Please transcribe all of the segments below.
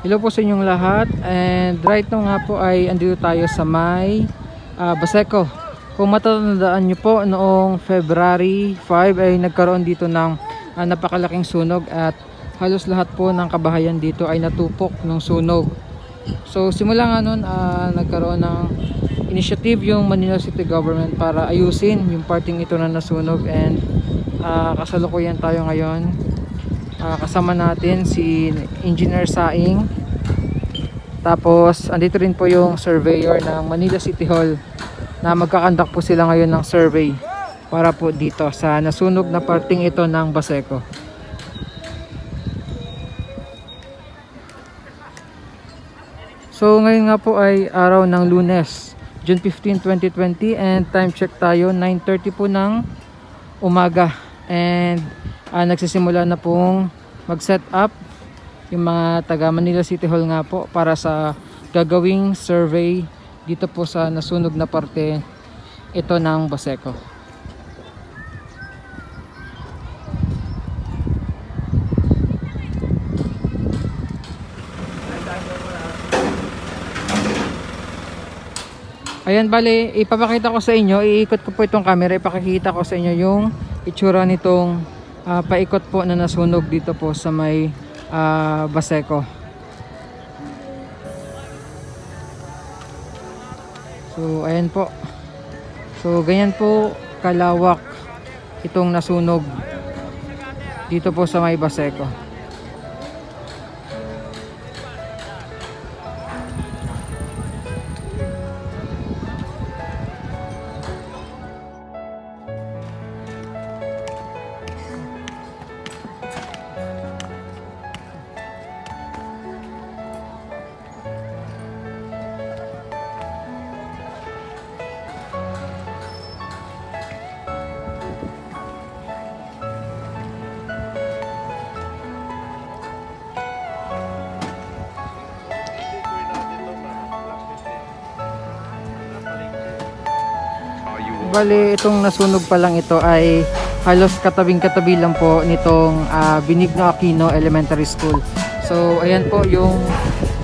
Hello po sa inyong lahat, and right now nga po ay andito tayo sa may Baseco. Kung matatandaan nyo po, noong February 5 ay nagkaroon dito ng napakalaking sunog at halos lahat po ng kabahayan dito ay natupok ng sunog. So simula nga nun nagkaroon ng initiative yung Manila City Government para ayusin yung parting ito na nasunog, and kasalukuyan tayo ngayon. Kasama natin si Engineer Saing, tapos andito rin po yung surveyor ng Manila City Hall na magkakandak po sila ngayon ng survey para po dito sa nasunog na parting ito ng Baseco. So ngayon nga po ay araw ng Lunes, June 15, 2020, and time check tayo 9:30 po ng umaga, and nagsisimula na pong mag-set up yung mga taga Manila City Hall nga po para sa gagawing survey dito po sa nasunog na parte ito ng Baseco. Ayan, bale, ipapakita ko sa inyo, iikot ko po itong camera, ipakikita ko sa inyo yung itsura nitong paikot po na nasunog dito po sa may Baseco. So ayan po, so ganyan po kalawak itong nasunog dito po sa may Baseco. Bali, itong nasunog pa lang ito ay halos katabing-katabi lang po nitong Benigno Aquino Elementary School. So ayan po yung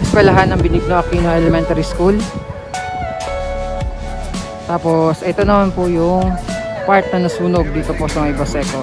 eskwelahan ng Benigno Aquino Elementary School. Tapos ito naman po yung part na nasunog dito po sa may Baseco.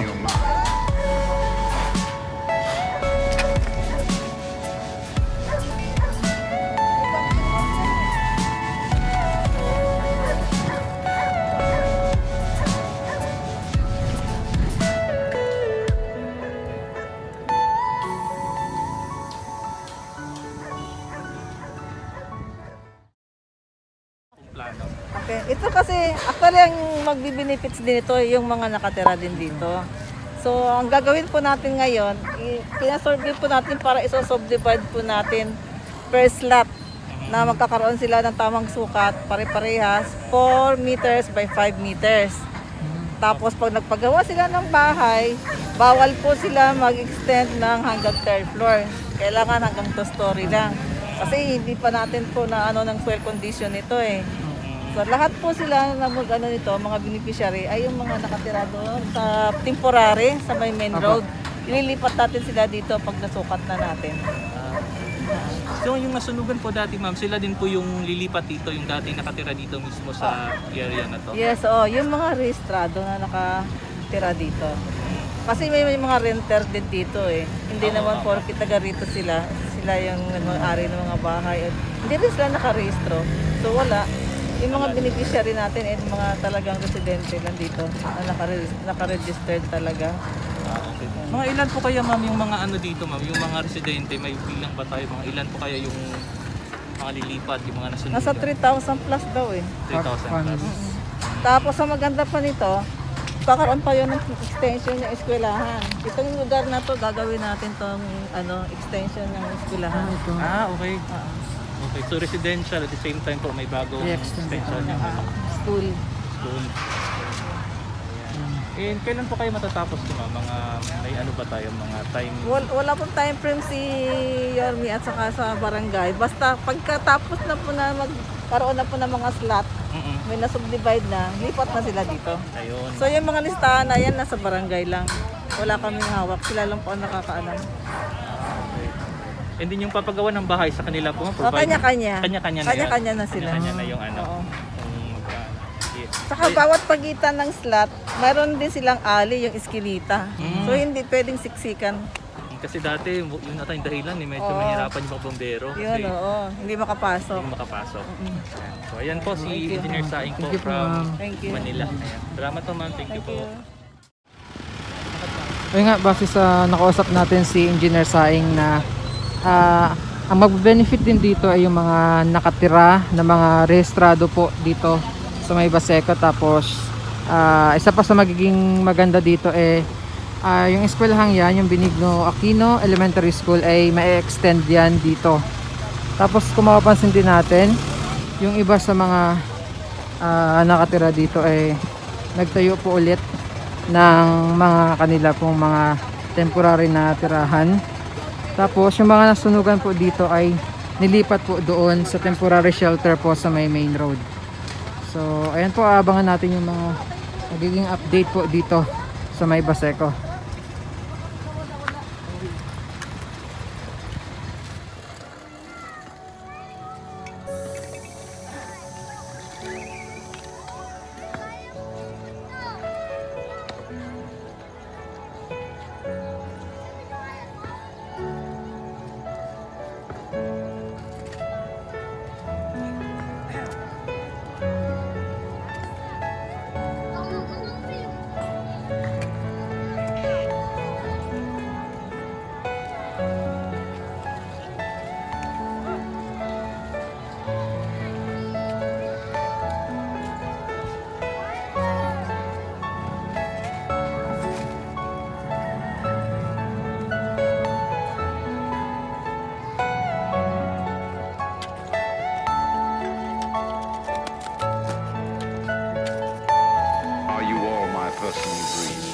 Okay, ito kasi actually ang magbi-benefits din ito yung mga nakatira din dito. So ang gagawin po natin ngayon, pinasurvey po natin para iso-subdivide po natin per slot na magkakaroon sila ng tamang sukat, pare-parehas, 4 meters by 5 meters. Tapos pag nagpagawa sila ng bahay, bawal po sila mag-extend ng hanggang third floor. Kailangan hanggang 2 story lang. Kasi hindi pa natin po na ng soil condition nito eh. So lahat po sila na nito, mga beneficiary ay yung mga nakatira doon sa temporary sa may main road. Ililipat natin sila dito pag nasukat na natin. So yung nasunugan po dati, ma'am, sila din po yung lilipat dito, yung dati nakatira dito mismo sa area na to? Yes, yung mga rehistrado na nakatira dito. Kasi may mga renter din dito eh. Hindi naman porke taga rito sila yung may-ari ng mga bahay. Hindi rin sila nakarehistro. So wala. Yung mga beneficiary natin ay mga talagang residente lang dito na naka-registered talaga. Okay. Mga ilan po kaya, ma'am, yung mga dito, ma'am, yung mga residente, may bilang ba tayo? Mga ilan po kaya yung mga lilipat, yung mga nasunugan? Nasa 3,000 plus daw eh. 3,000 plus. Tapos sa maganda pa nito, kakaroon pa yun ng extension ng eskwelahan. Itong lugar na to gagawin natin tong extension ng eskwelahan. Okay. Okay, so residential at the same time po may bagong extension yung School. And kailan po kayo matatapos ito, ma'am? Mga may ba tayo, mga time? Wala pong time frame si Yormi at saka sa barangay. Basta pagkatapos na po na magkaroon na po ng mga slot, may na-subdivide na, lipat na sila dito. Ayun. So yung mga listahan na yan, nasa barangay lang. Wala kaming hawak, sila lang po ang nakakaalam. Okay. And then yung papagawa ng bahay sa kanila po, O, kanya-kanya. Kanya-kanya na yan. Kanya-kanya na sila. Kanya-kanya na yung ano. Oo. Yung, Saka bawat pagitan ng slot, mayroon din silang ali, yung iskilita. So hindi pwedeng siksikan. kasi dati, yun ata yung dahilan, medyo Oo. mahirapan yung mga bombero. Yun, Kasi oo. Hindi makapasok. hindi makapasok. Ayan. So ayan po si Thank you. Engineer Saing po Thank you po, from ma'am. Thank you. Manila. Ayan. Salamat po ma'am, thank you Thank po. you. Ayun nga, base sa nakausap natin si Engineer Saing na ang mag-benefit din dito ay yung mga nakatira na mga rehistrado po dito sa may Baseco. Tapos isa pa sa magiging maganda dito yung eskwelahang yan, yung Benigno Aquino Elementary School ay ma-extend yan dito. Tapos kung mapapansin din natin, yung iba sa mga nakatira dito ay nagtayo po ulit ng mga kanila pong mga temporary na tirahan. Tapos yung mga nasunugan po dito ay nilipat po doon sa temporary shelter po sa may main road. So ayan po, abangan natin yung mga magiging update po dito sa may Baseco. Are you all my personal dreams?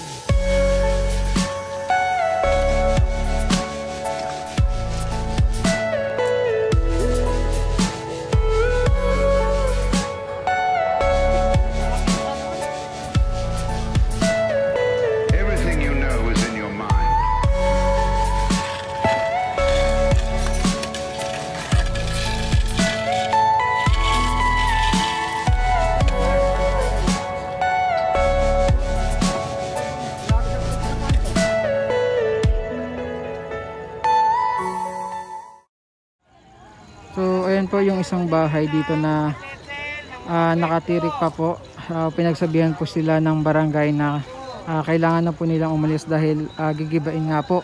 Everything you know is in your mind. So ayan po yung isang bahay dito na nakatirik pa po. Pinagsabihan po sila ng barangay na kailangan na po nilang umalis dahil gigibain nga po.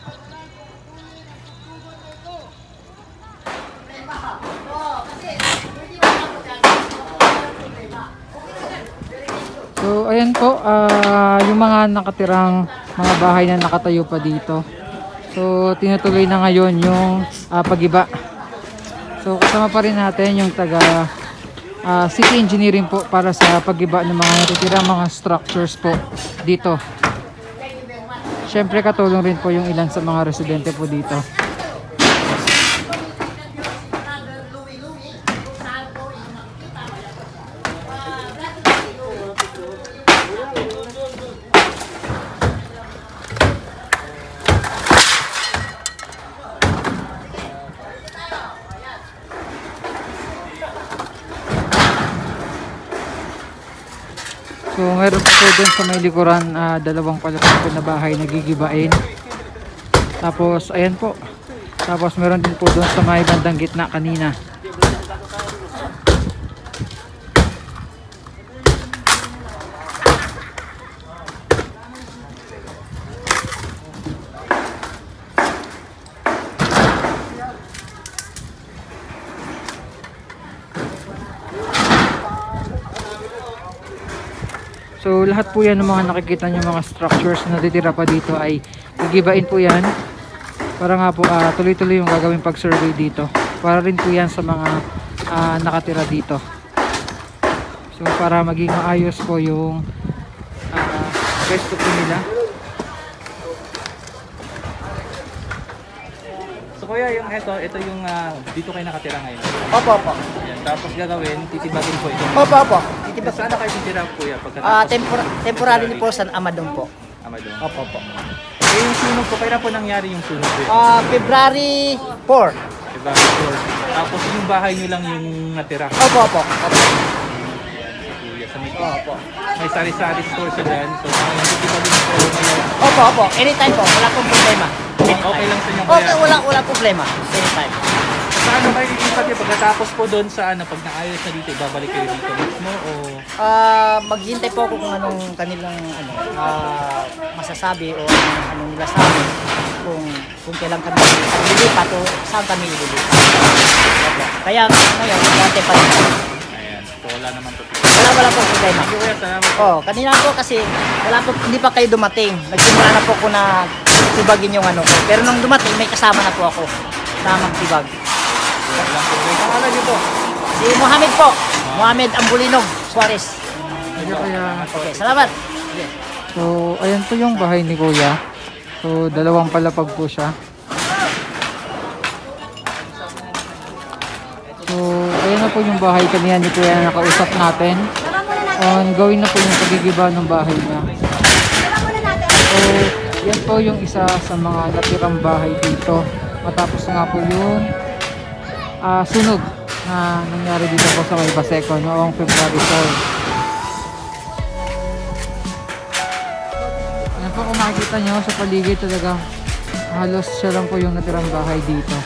So ayan po, yung mga nakatirang mga bahay na nakatayo pa dito. So tinutuloy na ngayon yung pagiba. So kasama pa rin natin yung taga city engineering po para sa pagiba ng mga natitirang mga structures po dito. Syempre katulong rin po yung ilan sa mga residente po dito. So meron po dun sa may likuran dalawang palapag po na bahay na gigibain. Tapos ayan po. Tapos meron din po dun sa may bandang gitna kanina. So lahat po yan ng mga nakikita nyo mga structures na natitira pa dito ay gigibain po yan para nga po tuloy-tuloy yung gagawin pag-survey dito. Para rin po yan sa mga nakatira dito. So para maging maayos po yung resto po nila. So kuya, yung ito yung dito kayo nakatira ngayon. Opo, opo. Ayan, tapos gagawin, titibagin po ito. Opo, opo. Titibag, saan na kayo titira kuya? Pagkatapos Temporary po sa Amadong po. Amadong. Opo, opo. Eh, yung sunog po, kailan po nangyari yung sunog po? February 4. Diba? Tapos yung bahay nyo lang yung natira. Opo. Kuya, sa may sari-sari store sila yan. So, hindi ba din po ngayon? Opo. Anytime po. Wala pong problema. Okay lang sa inyo Okay, kaya? wala problema. Anytime. Saan kayo lilipat yun? Pagkatapos po doon sa pag naayos na dito, ibabalik kayo dito mismo o... Maghintay po ako kung anong kanilang masasabi o anong nila sa amin kung kailan kami lilipat o saan kami lilipat. Opo. Kaya ngayon, magantay pa rin. Ayan, so wala naman po. Wala po problema. Thank you, kuya. Salamat. Kanina po kasi hindi pa kayo dumating. Nagsimula na po ko na tibagin yung ano ko. Pero nung dumating, may kasama na po ako na magtibag. Walang problema. Pangalan niyo po? Si Mohamed po. Mohamed Ambulinog Suarez. Kaya, Okay, salamat. so, ayan po yung bahay ni Kuya. So, dalawang palapag po siya. So, ayan na po yung bahay kanina ni Kuya na nakausap natin. Gawin na po yung pagigiba ng bahay niya. So, yan po yung isa sa mga natirang bahay dito. Matapos nga po yung sunog na nangyari dito po sa May Baseco noong February 4. Ayan po, kung makikita nyo sa paligid talagang halos siya lang po yung natirang bahay dito.